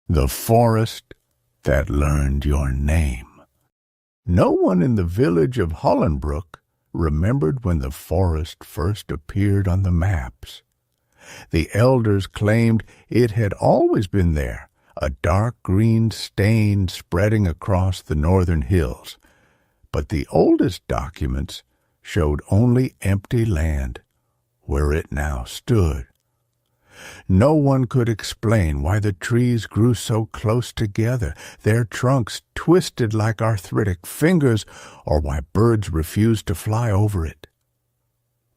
The forest that learned your name. No one in the village of Hollenbrook remembered when the forest first appeared on the maps. The elders claimed it had always been there, a dark green stain spreading across the northern hills. But the oldest documents showed only empty land, where it now stood. No one could explain why the trees grew so close together, their trunks twisted like arthritic fingers, or why birds refused to fly over it.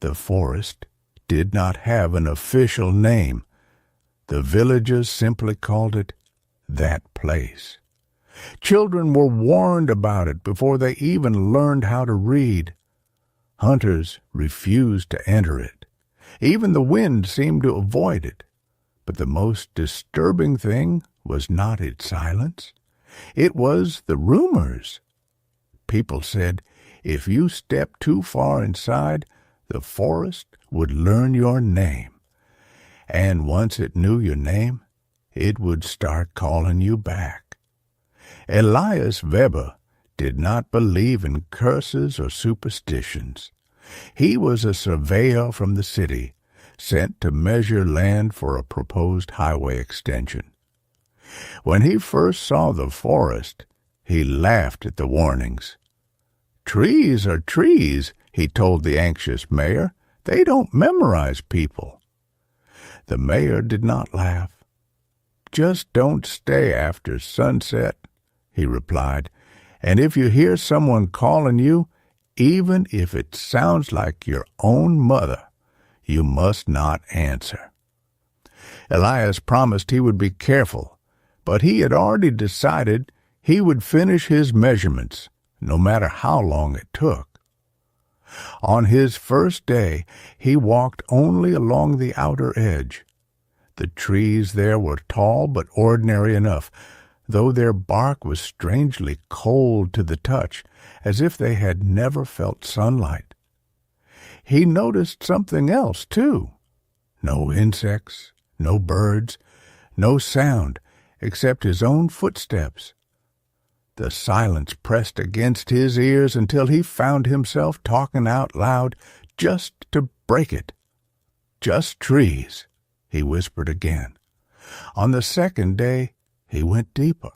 The forest did not have an official name. The villagers simply called it that place. Children were warned about it before they even learned how to read. Hunters refused to enter it. Even the wind seemed to avoid it. But the most disturbing thing was not its silence. It was the rumors. People said, if you stepped too far inside, the forest would learn your name. And once it knew your name, it would start calling you back. Elias Weber did not believe in curses or superstitions. He was a surveyor from the city, sent to measure land for a proposed highway extension. When he first saw the forest, he laughed at the warnings. "Trees are trees," he told the anxious mayor. "They don't memorize people." The mayor did not laugh. "Just don't stay after sunset," he replied, "and if you hear someone calling you, even if it sounds like your own mother, you must not answer." Elias promised he would be careful, but he had already decided he would finish his measurements, no matter how long it took. On his first day, he walked only along the outer edge. The trees there were tall but ordinary enough, though their bark was strangely cold to the touch, as if they had never felt sunlight. He noticed something else, too. No insects, no birds, no sound, except his own footsteps. The silence pressed against his ears until he found himself talking out loud just to break it. "Just trees," he whispered again. On the second day, he went deeper.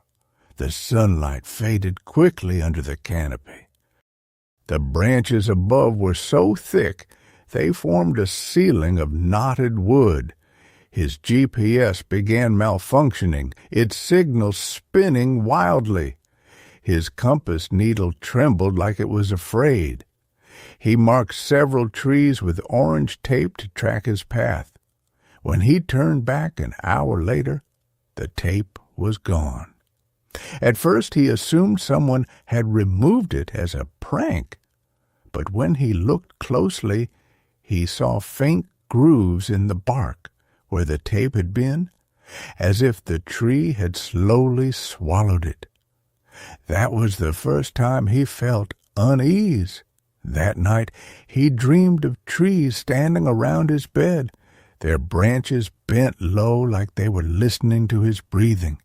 The sunlight faded quickly under the canopy. The branches above were so thick they formed a ceiling of knotted wood. His GPS began malfunctioning, its signal spinning wildly. His compass needle trembled like it was afraid. He marked several trees with orange tape to track his path. When he turned back an hour later, the tape was gone. At first he assumed someone had removed it as a prank, but when he looked closely, he saw faint grooves in the bark where the tape had been, as if the tree had slowly swallowed it. That was the first time he felt unease. That night he dreamed of trees standing around his bed, their branches bent low like they were listening to his breathing.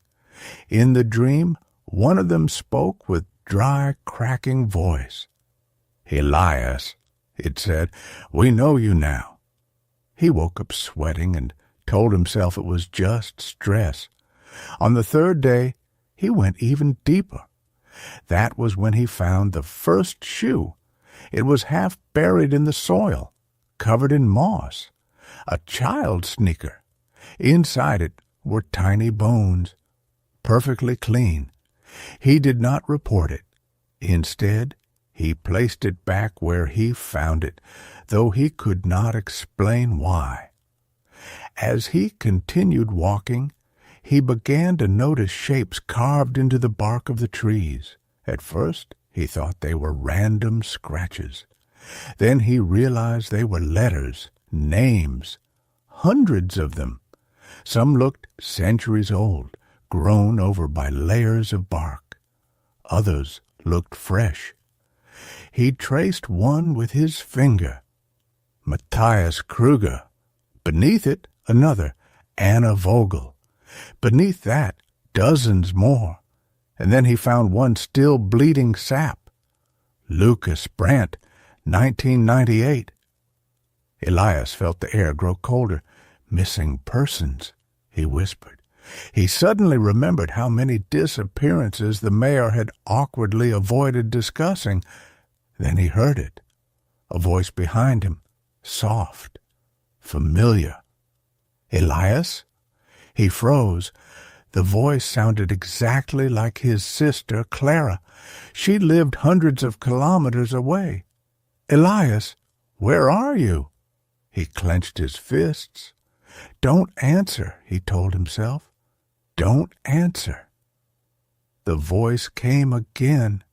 In the dream, one of them spoke with dry, cracking voice. "Elias," it said, "we know you now." He woke up sweating and told himself it was just stress. On the third day, he went even deeper. That was when he found the first shoe. It was half buried in the soil, covered in moss. A child's sneaker. Inside it were tiny bones, perfectly clean. He did not report it. Instead, he placed it back where he found it, though he could not explain why. As he continued walking, he began to notice shapes carved into the bark of the trees. At first, he thought they were random scratches. Then he realized they were letters, names, hundreds of them. Some looked centuries old, grown over by layers of bark. Others looked fresh. He traced one with his finger. Matthias Kruger. Beneath it, another, Anna Vogel. Beneath that, dozens more, and then he found one still bleeding sap. Lucas Brandt, 1998. Elias felt the air grow colder. Missing persons, he whispered. He suddenly remembered how many disappearances the mayor had awkwardly avoided discussing. Then he heard it, a voice behind him, soft, familiar. Elias? He froze. The voice sounded exactly like his sister, Clara. She lived hundreds of kilometers away. Elias, where are you? He clenched his fists. Don't answer, he told himself. Don't answer. The voice came again,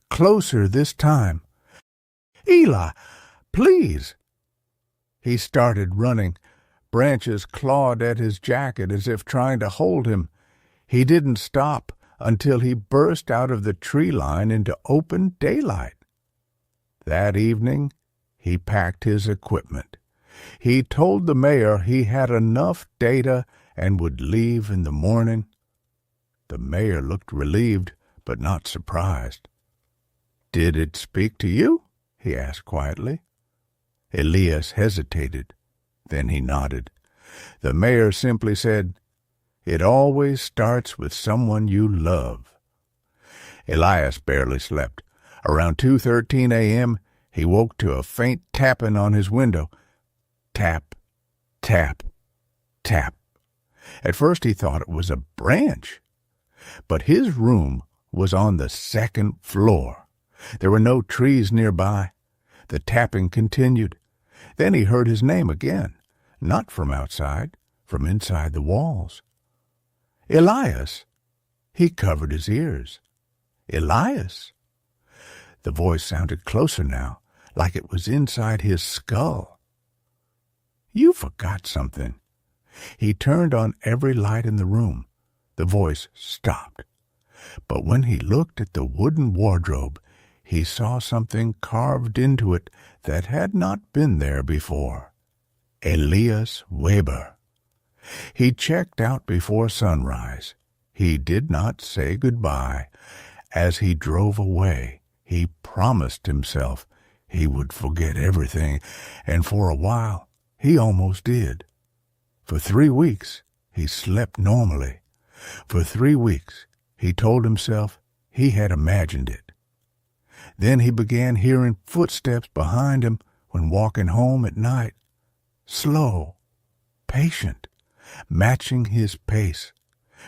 closer this time. Eli, please. He started running. Branches clawed at his jacket as if trying to hold him. He didn't stop until he burst out of the tree line into open daylight. That evening, he packed his equipment. He told the mayor he had enough data and would leave in the morning. The mayor looked relieved, but not surprised. "Did it speak to you?" he asked quietly. Elias hesitated. Then he nodded. The mayor simply said, "It always starts with someone you love." Elias barely slept. Around 2:13 a.m., he woke to a faint tapping on his window. Tap, tap, tap. At first he thought it was a branch. But his room was on the second floor. There were no trees nearby. The tapping continued. Then he heard his name again, not from outside, from inside the walls. Elias. He covered his ears. Elias. The voice sounded closer now, like it was inside his skull. "You forgot something." He turned on every light in the room. The voice stopped. But when he looked at the wooden wardrobe, he saw something carved into it that had not been there before. Elias Weber. He checked out before sunrise. He did not say goodbye. As he drove away, he promised himself he would forget everything, and for a while he almost did. For 3 weeks he slept normally. For 3 weeks he told himself he had imagined it. Then he began hearing footsteps behind him when walking home at night. Slow, patient, matching his pace.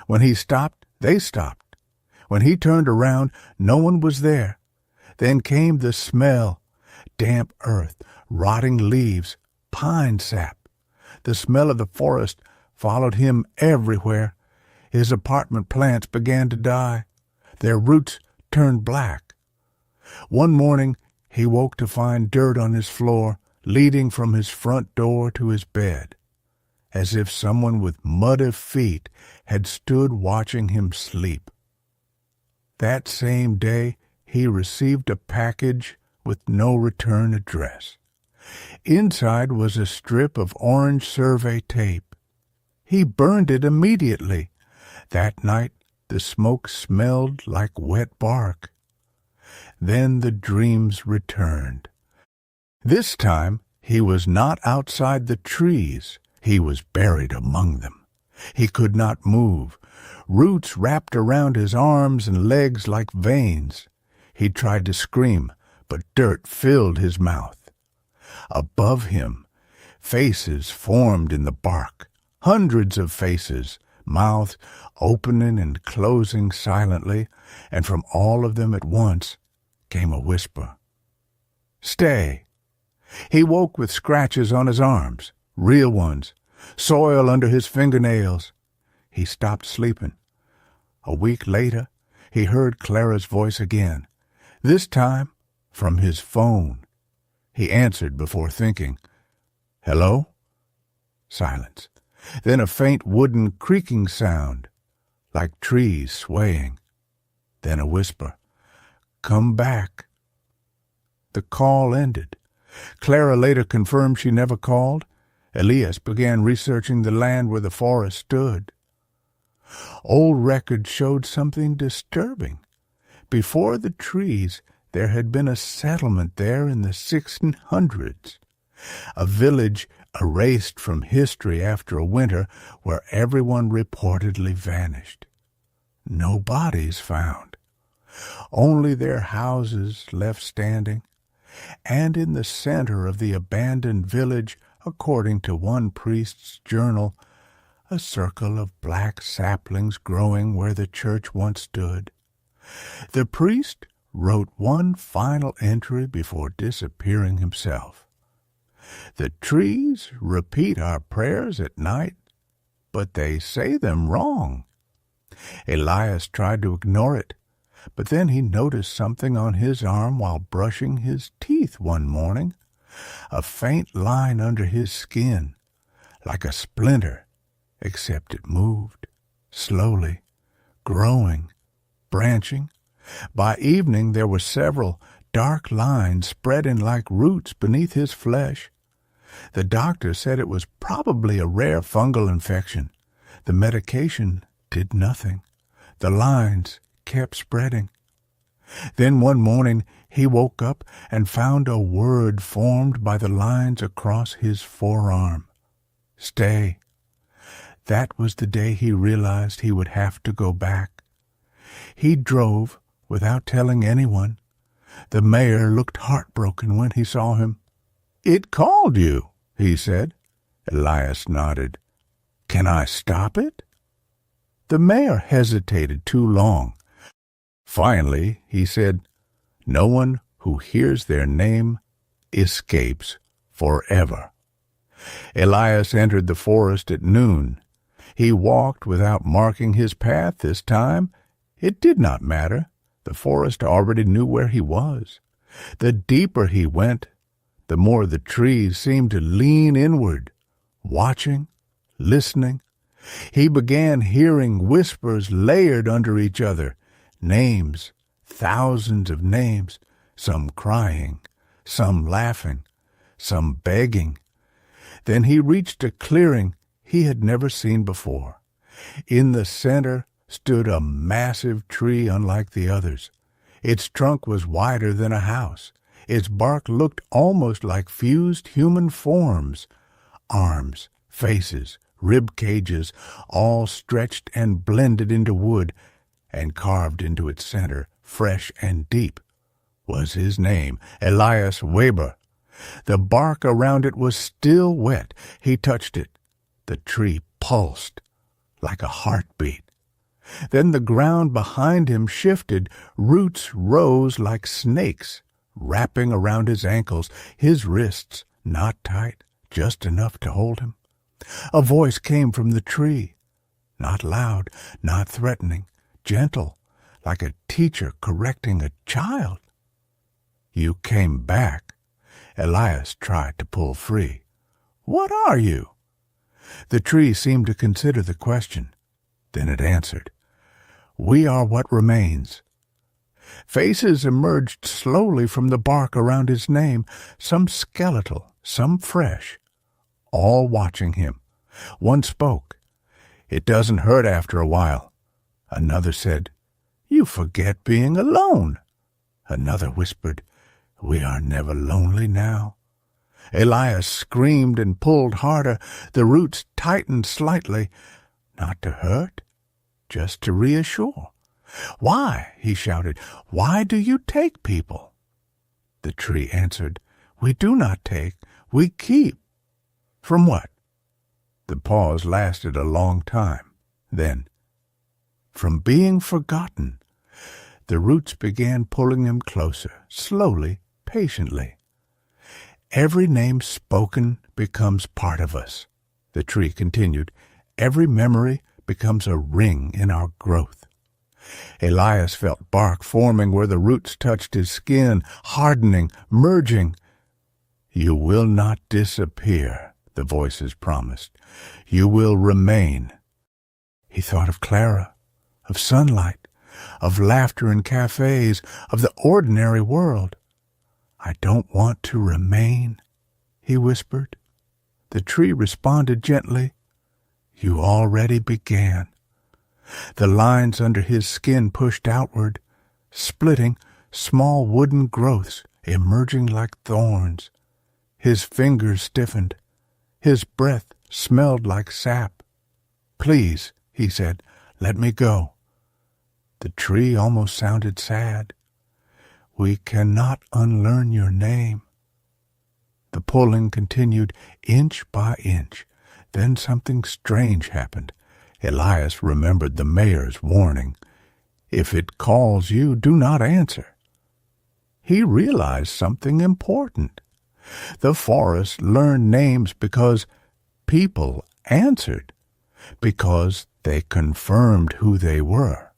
When he stopped, they stopped. When he turned around, no one was there. Then came the smell, damp earth, rotting leaves, pine sap. The smell of the forest followed him everywhere. His apartment plants began to die. Their roots turned black. One morning he woke to find dirt on his floor, leading from his front door to his bed, as if someone with muddy feet had stood watching him sleep. That same day he received a package with no return address. Inside was a strip of orange survey tape. He burned it immediately. That night the smoke smelled like wet bark. Then the dreams returned. This time he was not outside the trees. He was buried among them. He could not move. Roots wrapped around his arms and legs like veins. He tried to scream, but dirt filled his mouth. Above him, faces formed in the bark, hundreds of faces, mouths opening and closing silently, and from all of them at once came a whisper. "Stay." He woke with scratches on his arms, real ones, soil under his fingernails. He stopped sleeping. A week later, he heard Clara's voice again, this time from his phone. He answered before thinking. "Hello?" Silence. Then a faint wooden creaking sound, like trees swaying. Then a whisper. "Come back." The call ended. Clara later confirmed she never called. Elias began researching the land where the forest stood. Old records showed something disturbing. Before the trees, there had been a settlement there in the 1600s, a village erased from history after a winter where everyone reportedly vanished. No bodies found, only their houses left standing, and in the center of the abandoned village, according to one priest's journal, a circle of black saplings growing where the church once stood. The priest wrote one final entry before disappearing himself. The trees repeat our prayers at night, but they say them wrong. Elias tried to ignore it, but then he noticed something on his arm while brushing his teeth one morning, a faint line under his skin, like a splinter, except it moved, slowly, growing, branching. By evening there were several dark lines spreading like roots beneath his flesh. The doctor said it was probably a rare fungal infection. The medication did nothing. The lines kept spreading. Then one morning he woke up and found a word formed by the lines across his forearm. Stay. That was the day he realized he would have to go back. He drove without telling anyone. The mayor looked heartbroken when he saw him. "It called you," he said. Elias nodded. "Can I stop it?" The mayor hesitated too long. Finally, he said, "No one who hears their name escapes forever." Elias entered the forest at noon. He walked without marking his path this time. It did not matter. The forest already knew where he was. The deeper he went, the more the trees seemed to lean inward, watching, listening. He began hearing whispers layered under each other, names, thousands of names, some crying, some laughing, some begging. Then he reached a clearing he had never seen before. In the center stood a massive tree unlike the others. Its trunk was wider than a house. Its bark looked almost like fused human forms. Arms, faces, rib cages, all stretched and blended into wood, and carved into its center, fresh and deep, was his name, Elias Weber. The bark around it was still wet. He touched it. The tree pulsed like a heartbeat. Then the ground behind him shifted. Roots rose like snakes, wrapping around his ankles, his wrists, not tight, just enough to hold him. A voice came from the tree, not loud, not threatening, gentle, like a teacher correcting a child. "You came back." Elias tried to pull free. "What are you?" The tree seemed to consider the question. Then it answered, "We are what remains." Faces emerged slowly from the bark around his name, some skeletal, some fresh, all watching him. One spoke. "It doesn't hurt after a while." Another said, "You forget being alone." Another whispered, "We are never lonely now." Elias screamed and pulled harder. The roots tightened slightly, not to hurt, just to reassure. "Why?" he shouted. "Why do you take people?" The tree answered, "We do not take, we keep." "From what?" The pause lasted a long time. Then, "From being forgotten." The roots began pulling him closer, slowly, patiently. "Every name spoken becomes part of us," the tree continued. "Every memory becomes a ring in our growth." Elias felt bark forming where the roots touched his skin, hardening, merging. "You will not disappear," the voices promised. "You will remain." He thought of Clara, of sunlight, of laughter in cafes, of the ordinary world. "I don't want to remain," he whispered. The tree responded gently, "You already began." The lines under his skin pushed outward, splitting small wooden growths emerging like thorns. His fingers stiffened. His breath smelled like sap. "Please," he said, "let me go." The tree almost sounded sad. "We cannot unlearn your name." The pulling continued inch by inch. Then something strange happened. Elias remembered the mayor's warning. "If it calls you, do not answer." He realized something important. The forest learned names because people answered, because they confirmed who they were.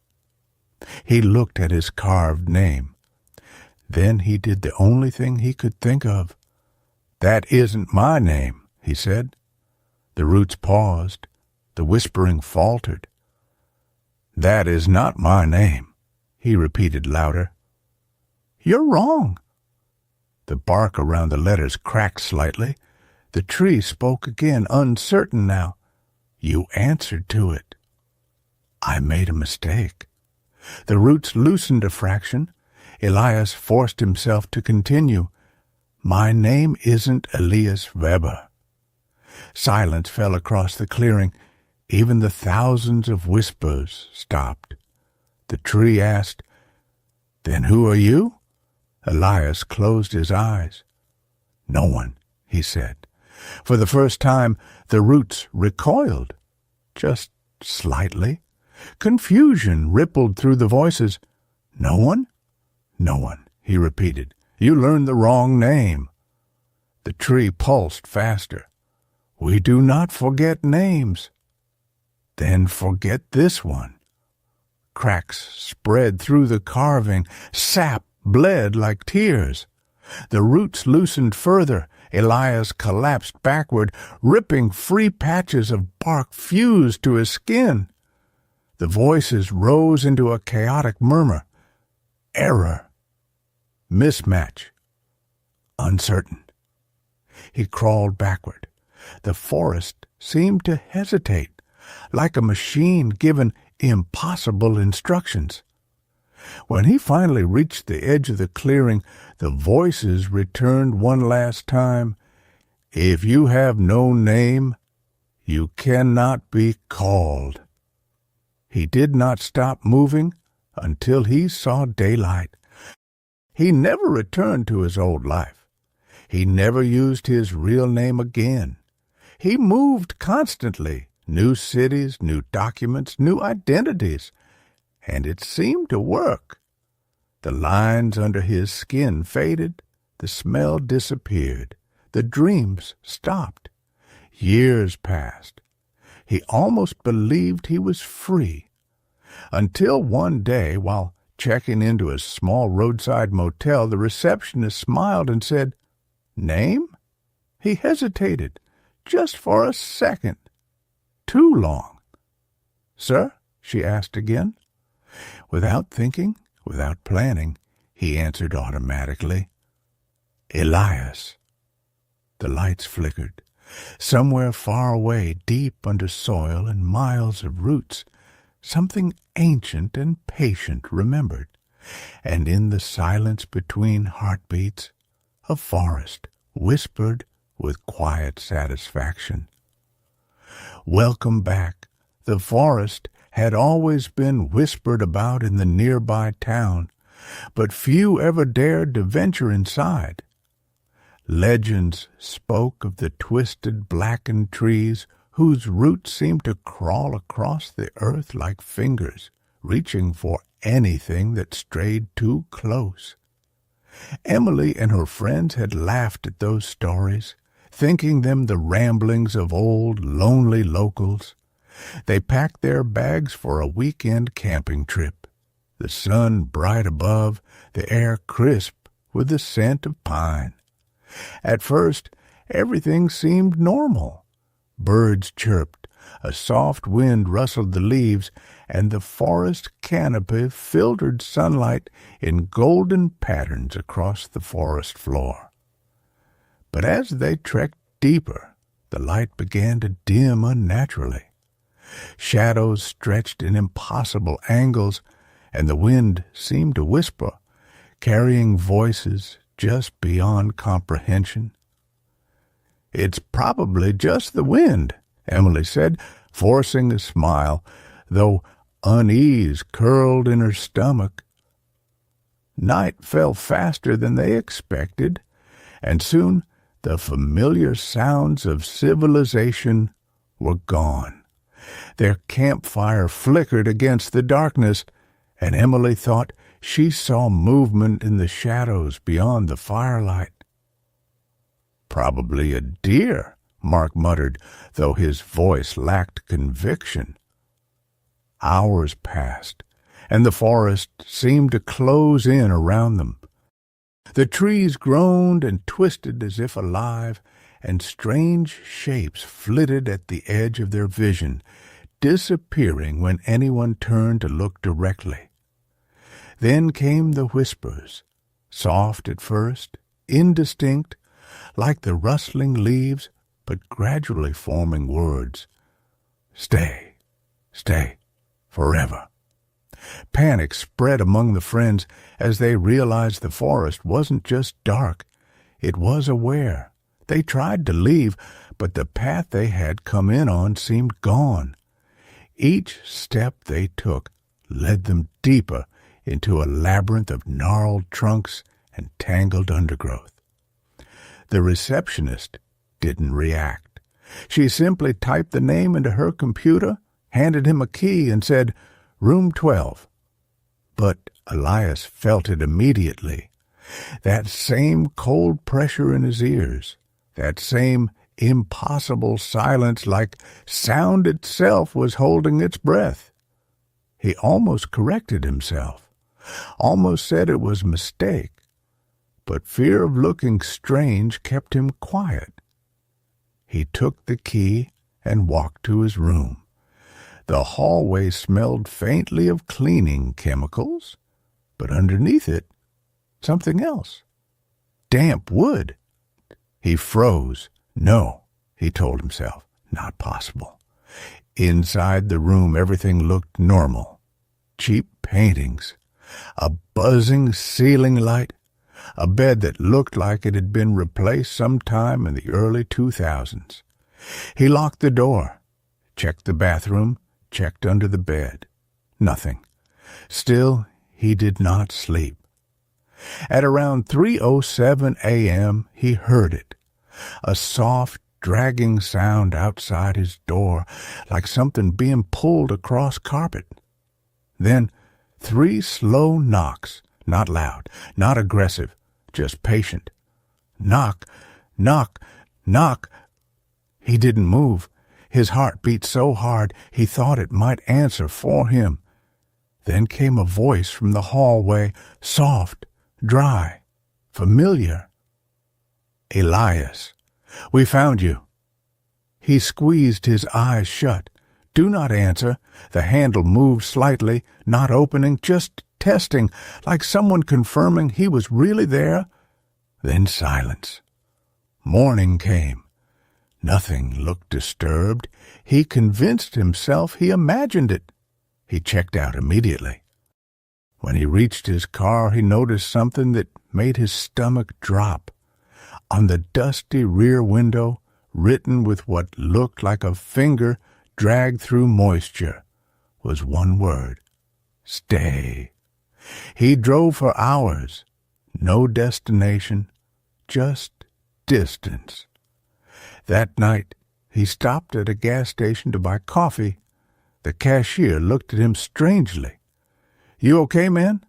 He looked at his carved name. Then he did the only thing he could think of. "That isn't my name," he said. The roots paused. The whispering faltered. "That is not my name," he repeated louder. "You're wrong." The bark around the letters cracked slightly. The tree spoke again, uncertain now. "You answered to it." "I made a mistake." The roots loosened a fraction. Elias forced himself to continue. "My name isn't Elias Weber." Silence fell across the clearing. Even the thousands of whispers stopped. The tree asked, "Then who are you?" Elias closed his eyes. "No one," he said. For the first time, the roots recoiled, just slightly. Confusion rippled through the voices. "No one?" "No one," he repeated. "You learned the wrong name." The tree pulsed faster. "We do not forget names." "Then forget this one." Cracks spread through the carving. Sap bled like tears. The roots loosened further. Elias collapsed backward. Ripping free patches of bark fused to his skin. The voices rose into a chaotic murmur. Error. Mismatch. Uncertain. He crawled backward. The forest seemed to hesitate, like a machine given impossible instructions. When he finally reached the edge of the clearing, the voices returned one last time. "If you have no name, you cannot be called." He did not stop moving until he saw daylight. He never returned to his old life. He never used his real name again. He moved constantly, new cities, new documents, new identities, and it seemed to work. The lines under his skin faded, the smell disappeared, the dreams stopped. Years passed. He almost believed he was free, until one day, while checking into a small roadside motel, the receptionist smiled and said, "Name?" He hesitated, just for a second. Too long. "Sir?" she asked again. Without thinking, without planning, he answered automatically, "Elias." The lights flickered. Somewhere far away, deep under soil and miles of roots, something ancient and patient remembered, and in the silence between heartbeats, a forest whispered with quiet satisfaction. Welcome back. The forest had always been whispered about in the nearby town, but few ever dared to venture inside. Legends spoke of the twisted, blackened trees whose roots seemed to crawl across the earth like fingers, reaching for anything that strayed too close. Emily and her friends had laughed at those stories, thinking them the ramblings of old, lonely locals. They packed their bags for a weekend camping trip, the sun bright above, the air crisp with the scent of pine. At first, everything seemed normal. Birds chirped, a soft wind rustled the leaves, and the forest canopy filtered sunlight in golden patterns across the forest floor. But as they trekked deeper, the light began to dim unnaturally. Shadows stretched in impossible angles, and the wind seemed to whisper, carrying voices just beyond comprehension. "It's probably just the wind," Emily said, forcing a smile, though unease curled in her stomach. Night fell faster than they expected, and soon the familiar sounds of civilization were gone. Their campfire flickered against the darkness, and Emily thought she saw movement in the shadows beyond the firelight. "Probably a deer," Mark muttered, though his voice lacked conviction. Hours passed, and the forest seemed to close in around them. The trees groaned and twisted as if alive, and strange shapes flitted at the edge of their vision, disappearing when anyone turned to look directly. Then came the whispers, soft at first, indistinct, like the rustling leaves, but gradually forming words. "Stay, stay, forever." Panic spread among the friends as they realized the forest wasn't just dark, it was aware. They tried to leave, but the path they had come in on seemed gone. Each step they took led them deeper into a labyrinth of gnarled trunks and tangled undergrowth. The receptionist didn't react. She simply typed the name into her computer, handed him a key, and said, "Room 12. But Elias felt it immediately. That same cold pressure in his ears, that same impossible silence, like sound itself was holding its breath. He almost corrected himself, almost said it was a mistake, but fear of looking strange kept him quiet. He took the key and walked to his room. The hallway smelled faintly of cleaning chemicals, but underneath it, something else. Damp wood. He froze. No, he told himself, not possible. Inside the room, everything looked normal. Cheap paintings, a buzzing ceiling light, a bed that looked like it had been replaced sometime in the early 2000s. He locked the door, checked the bathroom, checked under the bed. Nothing. Still, he did not sleep. At around 3:07 a.m., he heard it, a soft, dragging sound outside his door, like something being pulled across carpet. Then 3 slow knocks, not loud, not aggressive, just patient. Knock, knock, knock. He didn't move. His heart beat so hard he thought it might answer for him. Then came a voice from the hallway, soft, dry, familiar. "Elias, we found you." He squeezed his eyes shut. "Do not answer." The handle moved slightly, not opening, just testing, like someone confirming he was really there. Then silence. Morning came. Nothing looked disturbed. He convinced himself he imagined it. He checked out immediately. When he reached his car, he noticed something that made his stomach drop. On the dusty rear window, written with what looked like a finger dragged through moisture, was one word: stay. He drove for hours. No destination, just distance. That night, he stopped at a gas station to buy coffee. The cashier looked at him strangely. "You okay, man?"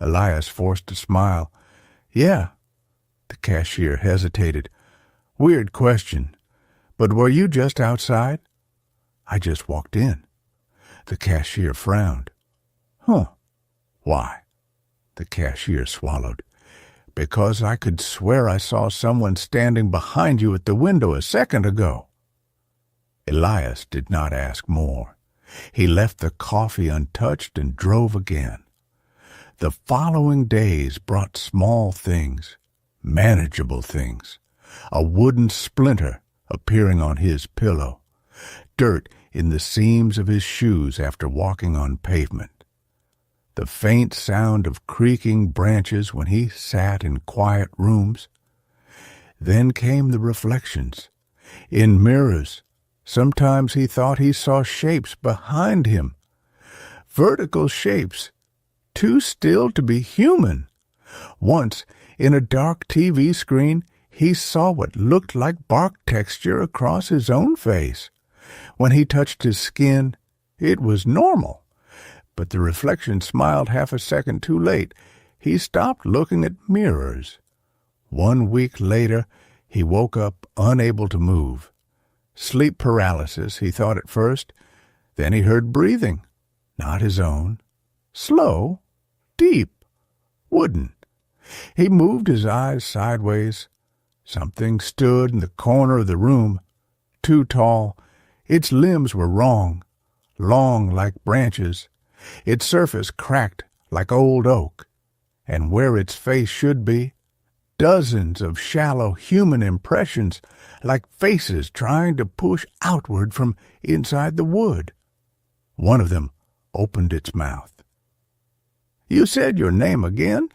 Elias forced a smile. "Yeah." The cashier hesitated. "Weird question, but were you just outside?" "I just walked in." The cashier frowned. "Huh. Why?" The cashier swallowed. "Because I could swear I saw someone standing behind you at the window a second ago." Elias did not ask more. He left the coffee untouched and drove again. The following days brought small things, manageable things. A wooden splinter appearing on his pillow. Dirt in the seams of his shoes after walking on pavement, the faint sound of creaking branches when he sat in quiet rooms. Then came the reflections. In mirrors, sometimes he thought he saw shapes behind him, vertical shapes, too still to be human. Once, in a dark TV screen, he saw what looked like bark texture across his own face. When he touched his skin, it was normal. But the reflection smiled half a second too late. He stopped looking at mirrors. 1 week later, he woke up unable to move. Sleep paralysis, he thought at first. Then he heard breathing, not his own. Slow, deep, wooden. He moved his eyes sideways. Something stood in the corner of the room, too tall. Its limbs were wrong, long like branches. Its surface cracked like old oak. And where its face should be, dozens of shallow human impressions, like faces trying to push outward from inside the wood. One of them opened its mouth. "You said your name again?"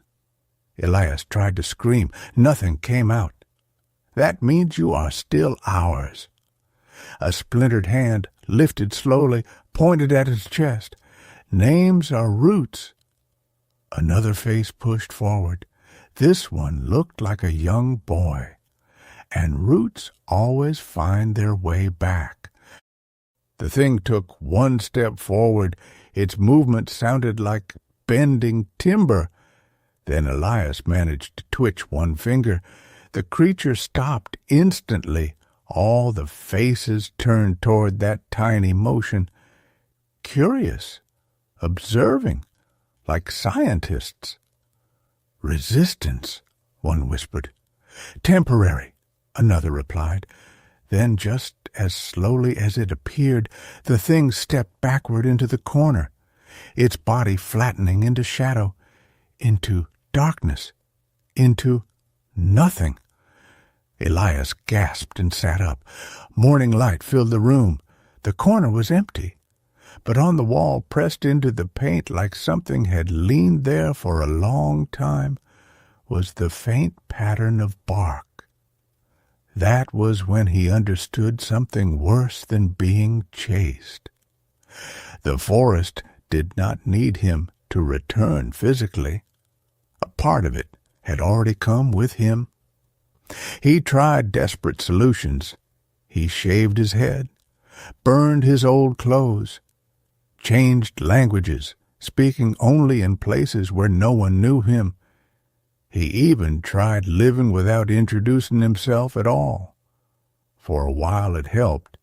Elias tried to scream. Nothing came out. "That means you are still ours." A splintered hand, lifted slowly, pointed at his chest. "Names are roots." Another face pushed forward. This one looked like a young boy. And roots always find their way back. The thing took one step forward. Its movement sounded like bending timber. Then Elias managed to twitch one finger. The creature stopped instantly. All the faces turned toward that tiny motion. Curious, observing, like scientists. "Resistance," one whispered. "Temporary," another replied. Then, just as slowly as it appeared, the thing stepped backward into the corner, its body flattening into shadow, into darkness, into nothing. Elias gasped and sat up. Morning light filled the room. The corner was empty, but on the wall, pressed into the paint like something had leaned there for a long time, was the faint pattern of bark. That was when he understood something worse than being chased. The forest did not need him to return physically. A part of it had already come with him. He tried desperate solutions. He shaved his head, burned his old clothes, changed languages, speaking only in places where no one knew him. He even tried living without introducing himself at all. For a while it helped.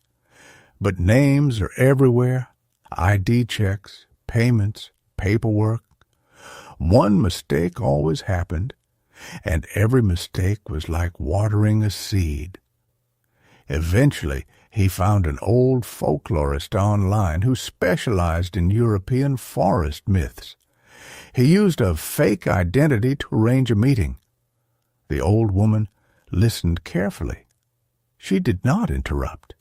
But names are everywhere, ID checks, payments, paperwork. One mistake always happened, and every mistake was like watering a seed. Eventually, he found an old folklorist online who specialized in European forest myths. He used a fake identity to arrange a meeting. The old woman listened carefully. She did not interrupt.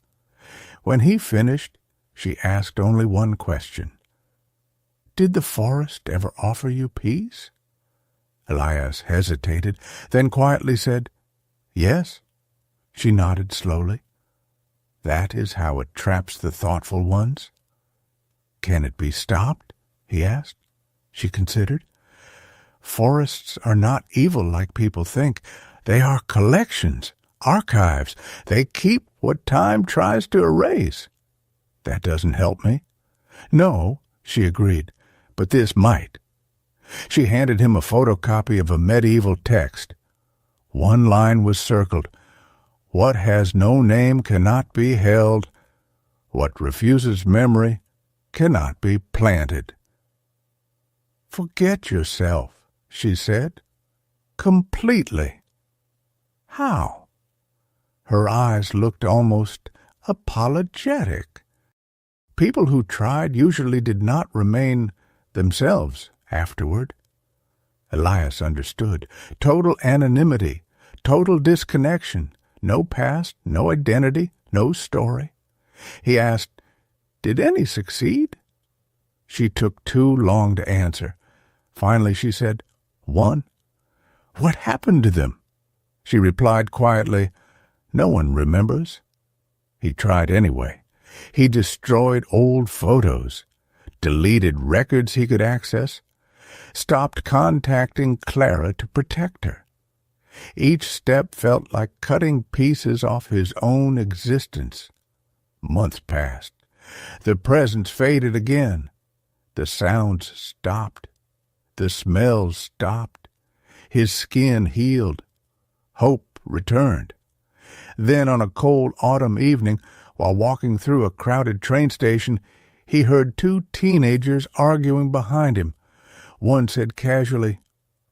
When he finished, she asked only one question. "Did the forest ever offer you peace?" Elias hesitated, then quietly said, "Yes." She nodded slowly. "That is how it traps the thoughtful ones." "Can it be stopped?" he asked. She considered. "Forests are not evil like people think. They are collections, archives. They keep what time tries to erase." "That doesn't help me." "No," she agreed, "but this might." She handed him a photocopy of a medieval text. One line was circled. "What has no name cannot be held. What refuses memory cannot be planted." "Forget yourself," she said. "Completely." "How?" Her eyes looked almost apologetic. People who tried usually did not remain themselves afterward. Elias understood. Total anonymity, total disconnection, no past, no identity, no story. He asked, Did any succeed?" She took too long to answer. Finally she said, "One." "What happened to them?" She replied quietly, "No one remembers." He tried anyway. He destroyed old photos, deleted records he could access, stopped contacting Clara to protect her. Each step felt like cutting pieces off his own existence. Months passed. The presence faded again. The sounds stopped. The smells stopped. His skin healed. Hope returned. Then on a cold autumn evening, while walking through a crowded train station, he heard two teenagers arguing behind him. One said casually,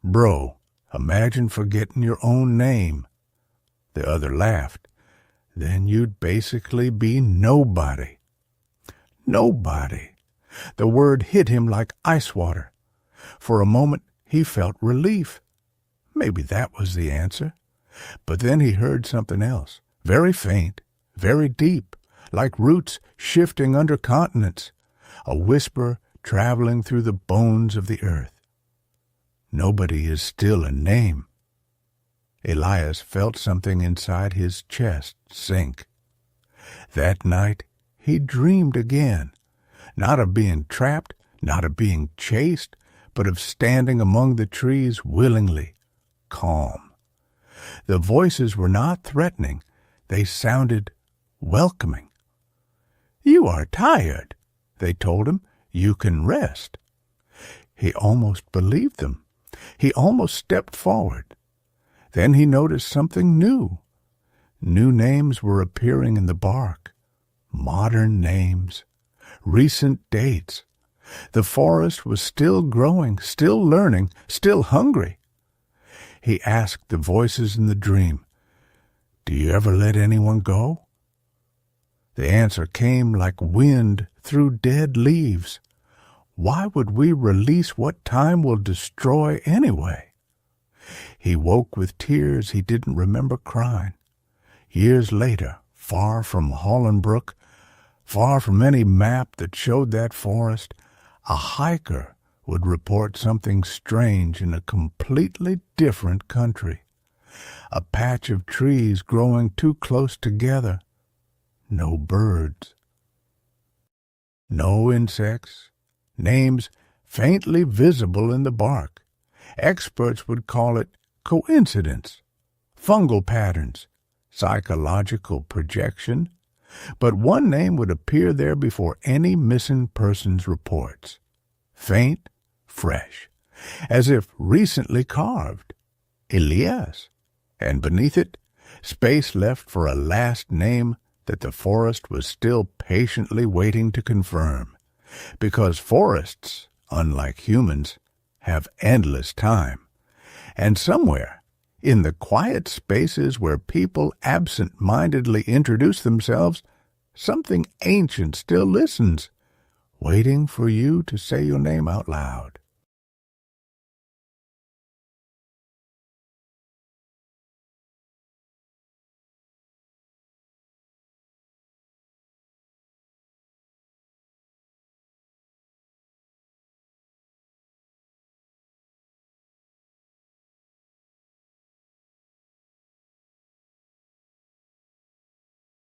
"Bro, imagine forgetting your own name." The other laughed. "Then you'd basically be nobody." Nobody. The word hit him like ice water. For a moment he felt relief. Maybe that was the answer. But then he heard something else, very faint, very deep, like roots shifting under continents, a whisper traveling through the bones of the earth. Nobody is still a name. Elias felt something inside his chest sink. That night he dreamed again, not of being trapped, not of being chased, but of standing among the trees willingly, calm. The voices were not threatening. They sounded welcoming. "You are tired," they told him. "You can rest." He almost believed them. He almost stepped forward. Then he noticed something new. New names were appearing in the bark. Modern names. Recent dates. The forest was still growing, still learning, still hungry. He asked the voices in the dream, "Do you ever let anyone go?" The answer came like wind through dead leaves. Why would we release what time will destroy anyway? He woke with tears he didn't remember crying. Years later, far from Hollenbrook, far from any map that showed that forest, a hiker would report something strange in a completely different country. A patch of trees growing too close together. No birds. No insects. Names faintly visible in the bark. Experts would call it coincidence, fungal patterns, psychological projection. But one name would appear there before any missing persons reports. Faint, fresh, as if recently carved. Elias. And beneath it, space left for a last name that the forest was still patiently waiting to confirm. Because forests, unlike humans, have endless time. And somewhere, in the quiet spaces where people absent-mindedly introduce themselves, something ancient still listens, waiting for you to say your name out loud.